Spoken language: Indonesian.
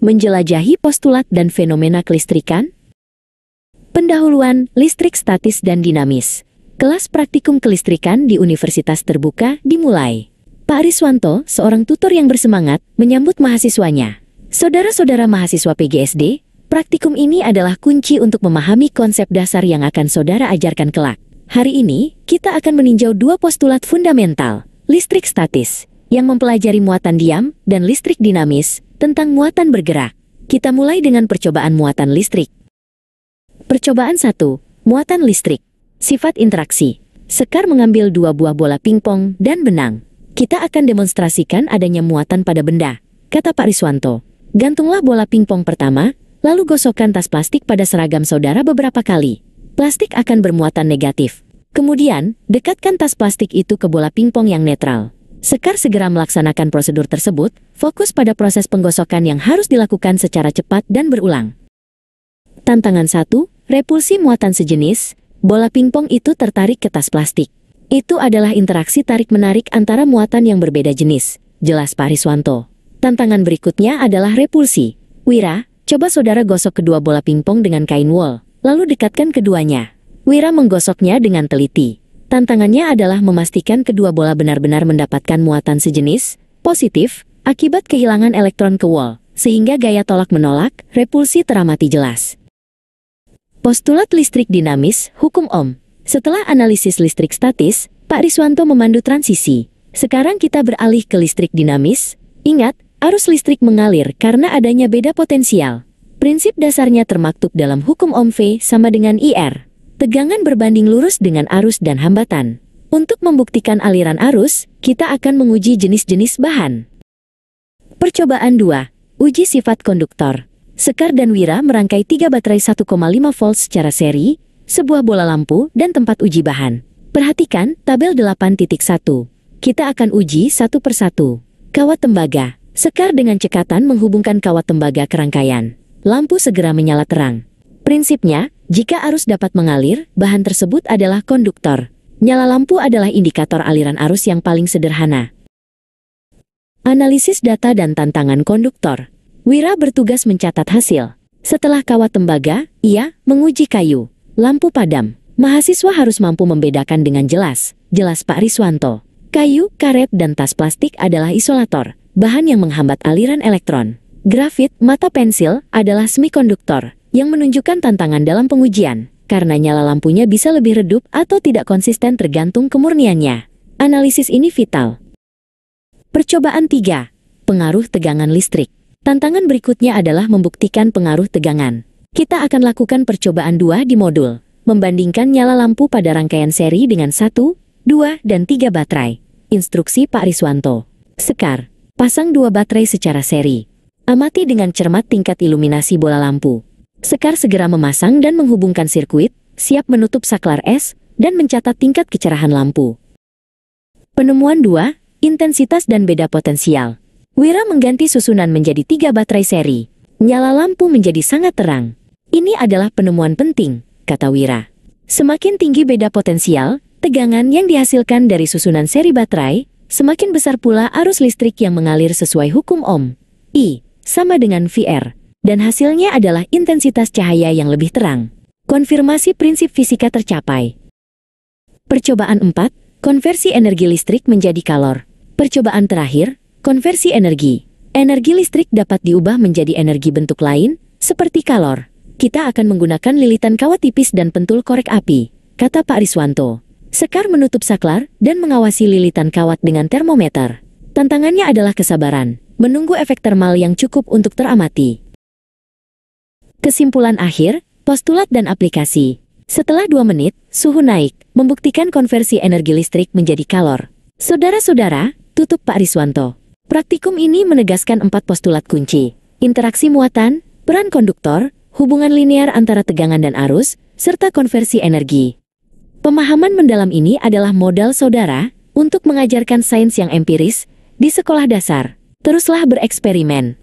Menjelajahi postulat dan fenomena kelistrikan. Pendahuluan, listrik statis dan dinamis. Kelas praktikum kelistrikan di Universitas Terbuka dimulai. Pak Ariswanto, seorang tutor yang bersemangat, menyambut mahasiswanya. Saudara-saudara mahasiswa PGSD, praktikum ini adalah kunci untuk memahami konsep dasar yang akan saudara ajarkan kelak. Hari ini, kita akan meninjau dua postulat fundamental, listrik statis, yang mempelajari muatan diam, dan listrik dinamis, tentang muatan bergerak. Kita mulai dengan percobaan muatan listrik. Percobaan 1. Muatan listrik. Sifat interaksi. Sekar mengambil dua buah bola pingpong dan benang. Kita akan demonstrasikan adanya muatan pada benda, kata Pak Ariswanto. Gantunglah bola pingpong pertama, lalu gosokkan tas plastik pada seragam saudara beberapa kali. Plastik akan bermuatan negatif. Kemudian, dekatkan tas plastik itu ke bola pingpong yang netral. Sekar segera melaksanakan prosedur tersebut, fokus pada proses penggosokan yang harus dilakukan secara cepat dan berulang. Tantangan 1, repulsi muatan sejenis, bola pingpong itu tertarik ke tas plastik. Itu adalah interaksi tarik-menarik antara muatan yang berbeda jenis, jelas Pak Ariswanto. Tantangan berikutnya adalah repulsi. Wira, coba saudara gosok kedua bola pingpong dengan kain wol, lalu dekatkan keduanya. Wira menggosoknya dengan teliti. Tantangannya adalah memastikan kedua bola benar-benar mendapatkan muatan sejenis, positif, akibat kehilangan elektron ke wol, sehingga gaya tolak-menolak, repulsi teramati jelas. Postulat listrik dinamis, hukum Ohm. Setelah analisis listrik statis, Pak Ariswanto memandu transisi. Sekarang kita beralih ke listrik dinamis. Ingat, arus listrik mengalir karena adanya beda potensial. Prinsip dasarnya termaktub dalam hukum Ohm V sama dengan IR. Tegangan berbanding lurus dengan arus dan hambatan. Untuk membuktikan aliran arus, kita akan menguji jenis-jenis bahan. Percobaan 2. Uji sifat konduktor. Sekar dan Wira merangkai 3 baterai 1,5 volt secara seri, sebuah bola lampu, dan tempat uji bahan. Perhatikan tabel 8.1. Kita akan uji satu persatu. Kawat tembaga. Sekar dengan cekatan menghubungkan kawat tembaga ke rangkaian. Lampu segera menyala terang. Prinsipnya, jika arus dapat mengalir, bahan tersebut adalah konduktor. Nyala lampu adalah indikator aliran arus yang paling sederhana. Analisis data dan tantangan konduktor. Wira bertugas mencatat hasil. Setelah kawat tembaga, ia menguji kayu. Lampu padam. Mahasiswa harus mampu membedakan dengan jelas, jelas Pak Ariswanto. Kayu, karet, dan tas plastik adalah isolator, bahan yang menghambat aliran elektron. Grafit, mata pensil, adalah semikonduktor, yang menunjukkan tantangan dalam pengujian, karena nyala lampunya bisa lebih redup atau tidak konsisten tergantung kemurniannya. Analisis ini vital. Percobaan 3. Pengaruh tegangan listrik. Tantangan berikutnya adalah membuktikan pengaruh tegangan. Kita akan lakukan percobaan 2 di modul, membandingkan nyala lampu pada rangkaian seri dengan 1, 2, dan 3 baterai. Instruksi Pak Ariswanto. Sekar, pasang 2 baterai secara seri. Amati dengan cermat tingkat iluminasi bola lampu. Sekar segera memasang dan menghubungkan sirkuit, siap menutup saklar es, dan mencatat tingkat kecerahan lampu. Penemuan 2, intensitas dan beda potensial. Wira mengganti susunan menjadi 3 baterai seri. Nyala lampu menjadi sangat terang. Ini adalah penemuan penting, kata Wira. Semakin tinggi beda potensial, tegangan yang dihasilkan dari susunan seri baterai, semakin besar pula arus listrik yang mengalir sesuai hukum Ohm. I sama dengan VR. Dan hasilnya adalah intensitas cahaya yang lebih terang. Konfirmasi prinsip fisika tercapai. Percobaan 4, konversi energi listrik menjadi kalor. Percobaan terakhir, konversi energi. Energi listrik dapat diubah menjadi energi bentuk lain, seperti kalor. Kita akan menggunakan lilitan kawat tipis dan pentul korek api, kata Pak Ariswanto. Sekar menutup saklar dan mengawasi lilitan kawat dengan termometer. Tantangannya adalah kesabaran, menunggu efek termal yang cukup untuk teramati. Kesimpulan akhir, postulat dan aplikasi. Setelah 2 menit, suhu naik, membuktikan konversi energi listrik menjadi kalor. Saudara-saudara, tutup Pak Ariswanto. Praktikum ini menegaskan 4 postulat kunci. Interaksi muatan, peran konduktor, hubungan linear antara tegangan dan arus, serta konversi energi. Pemahaman mendalam ini adalah modal saudara untuk mengajarkan sains yang empiris di sekolah dasar. Teruslah bereksperimen.